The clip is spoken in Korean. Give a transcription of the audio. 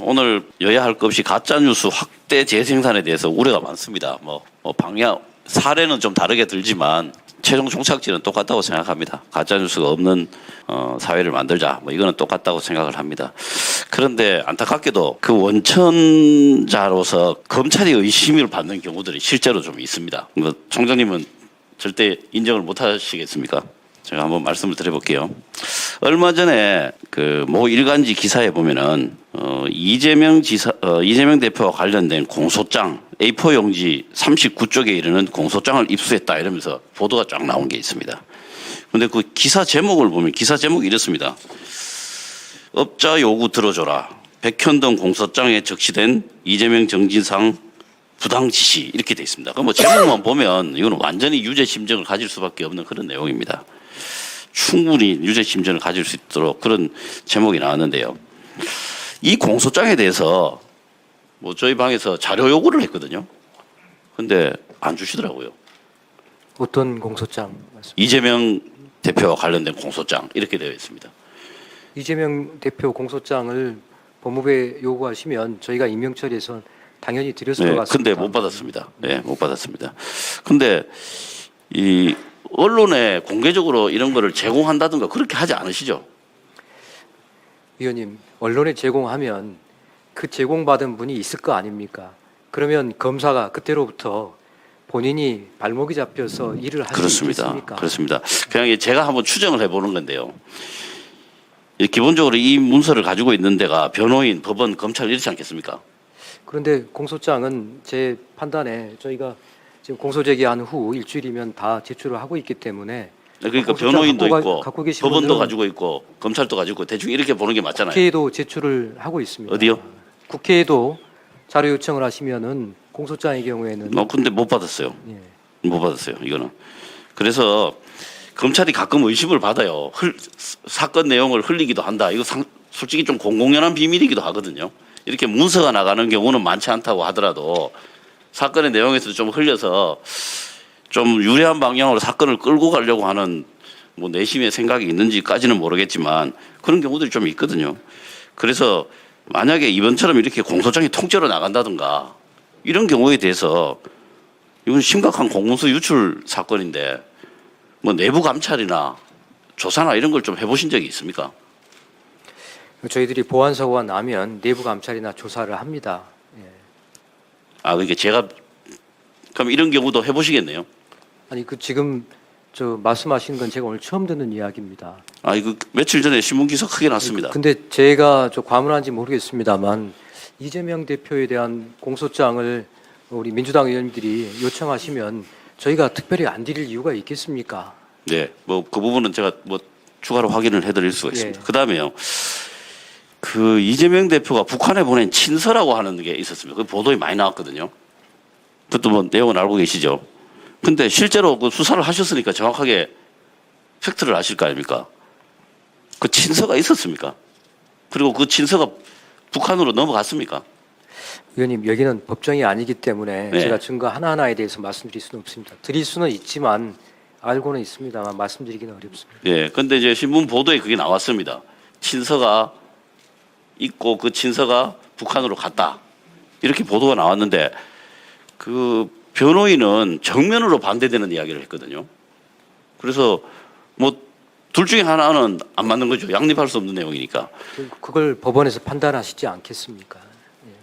오늘 여야 할 것 없이 가짜뉴스 확대 재생산에 대해서 우려가 많습니다. 방향, 사례는 좀 다르게 들지만 최종 종착지는 똑같다고 생각합니다. 가짜뉴스가 없는 사회를 만들자. 이거는 똑같다고 생각을 합니다. 그런데 안타깝게도 그 원천자로서 검찰이 의심을 받는 경우들이 실제로 좀 있습니다. 총장님은 절대 인정을 못 하시겠습니까? 제가 한번 말씀을 드려볼게요. 얼마 전에 그 모 일간지 기사에 보면은 이재명 대표와 관련된 공소장 A4 용지 39쪽에 이르는 공소장을 입수했다 이러면서 보도가 쫙 나온 게 있습니다. 그런데 그 기사 제목을 보면 기사 제목이 이렇습니다. 업자 요구 들어줘라. 백현동 공소장에 적시된 이재명 정진상 부당 지시 이렇게 돼 있습니다. 그럼 제목만 보면 이거는 완전히 유죄 심정을 가질 수밖에 없는 그런 내용입니다. 충분히 유죄 심정을 가질 수 있도록 그런 제목이 나왔는데요. 이 공소장에 대해서 저희 방에서 자료 요구를 했거든요. 근데 안 주시더라고요. 어떤 공소장 말씀? 이재명 대표와 관련된 공소장 이렇게 되어 있습니다. 이재명 대표 공소장을 법무부에 요구하시면 저희가 임명 처리해서 당연히 드렸을 것 같습니다. 근데 못 받았습니다. 네, 못 받았습니다. 근데 이 언론에 공개적으로 이런 거를 제공한다든가 그렇게 하지 않으시죠? 위원님, 언론에 제공하면 그 제공받은 분이 있을 거 아닙니까? 그러면 검사가 그때로부터 본인이 발목이 잡혀서 일을 할 수 있겠습니까? 그렇습니다. 그냥 제가 한번 추정을 해보는 건데요. 기본적으로 이 문서를 가지고 있는 데가 변호인, 법원, 검찰 이렇지 않겠습니까? 그런데 공소장은 제 판단에 저희가 지금 공소 제기한 후 일주일이면 다 제출을 하고 있기 때문에 그러니까 변호인도 있고 계신 법원도 가지고 있고 검찰도 가지고 있고 대충 이렇게 보는 게 맞잖아요. 국회에도 제출을 하고 있습니다. 어디요? 국회에도 자료 요청을 하시면은 공소장의 경우에는 근데 못 받았어요. 예. 못 받았어요. 이거는. 그래서 검찰이 가끔 의심을 받아요. 사건 내용을 흘리기도 한다. 이거 솔직히 좀 공공연한 비밀이기도 하거든요. 이렇게 문서가 나가는 경우는 많지 않다고 하더라도 사건의 내용에서 좀 흘려서 좀 유리한 방향으로 사건을 끌고 가려고 하는 내심의 생각이 있는지까지는 모르겠지만 그런 경우들이 좀 있거든요. 그래서 만약에 이번처럼 이렇게 공소장이 통째로 나간다든가 이런 경우에 대해서 이건 심각한 공문서 유출 사건인데 내부 감찰이나 조사나 이런 걸 좀 해보신 적이 있습니까? 저희들이 보안 사고가 나면 내부 감찰이나 조사를 합니다. 예. 그러니까 제가 그럼 이런 경우도 해보시겠네요. 아니 지금 말씀하신 건 제가 오늘 처음 듣는 이야기입니다. 이거 며칠 전에 신문 기사 크게 났습니다. 근데 제가 과문한지 모르겠습니다만 이재명 대표에 대한 공소장을 우리 민주당 의원들이 요청하시면 저희가 특별히 안 드릴 이유가 있겠습니까? 네, 그 부분은 제가 추가로 확인을 해드릴 수가 있습니다. 예. 그 다음에요. 그 이재명 대표가 북한에 보낸 친서라고 하는 게 있었습니다. 그 보도에 많이 나왔거든요. 그것도 내용은 알고 계시죠? 근데 실제로 그 수사를 하셨으니까 정확하게 팩트를 아실 거 아닙니까? 그 친서가 있었습니까? 그리고 그 친서가 북한으로 넘어갔습니까? 의원님, 여기는 법정이 아니기 때문에 네. 제가 증거 하나하나에 대해서 말씀드릴 수는 없습니다. 드릴 수는 있지만 알고는 있습니다만 말씀드리기는 어렵습니다. 예. 근데 이제 신문 보도에 그게 나왔습니다. 친서가 있고 그 친서가 북한으로 갔다. 이렇게 보도가 나왔는데 그 변호인은 정면으로 반대되는 이야기를 했거든요. 그래서 둘 중에 하나는 안 맞는 거죠. 양립할 수 없는 내용이니까. 그걸 법원에서 판단하시지 않겠습니까?